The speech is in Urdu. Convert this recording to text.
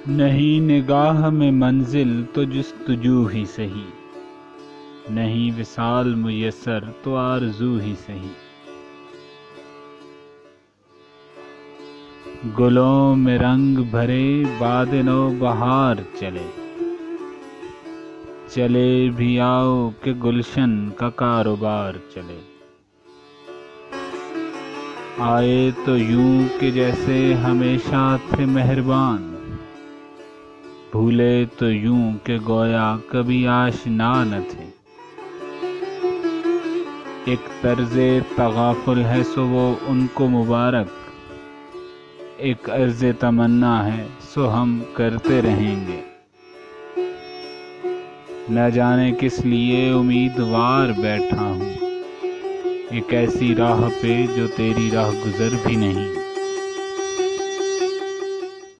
نہیں نگاہ میں منزل تو جستجو ہی سہی، نہیں وصال میسر تو آرزو ہی سہی۔ گلوں میں رنگ بھرے باد نو بہار چلے، چلے بھی آؤ کہ گلشن کا کاروبار چلے۔ آئے تو یوں کہ جیسے ہمیشہ تھے مہربان، بھولے تو یوں کہ گویا کبھی آشنا نہ تھے۔ ایک طرز تغافل ہے سو وہ ان کو مبارک، ایک عرض تمنا ہے سو ہم کرتے رہیں گے۔ نہ جانے کس لیے امیدوار بیٹھا ہوں، ایک ایسی راہ پہ جو تیری راہ گزر بھی نہیں۔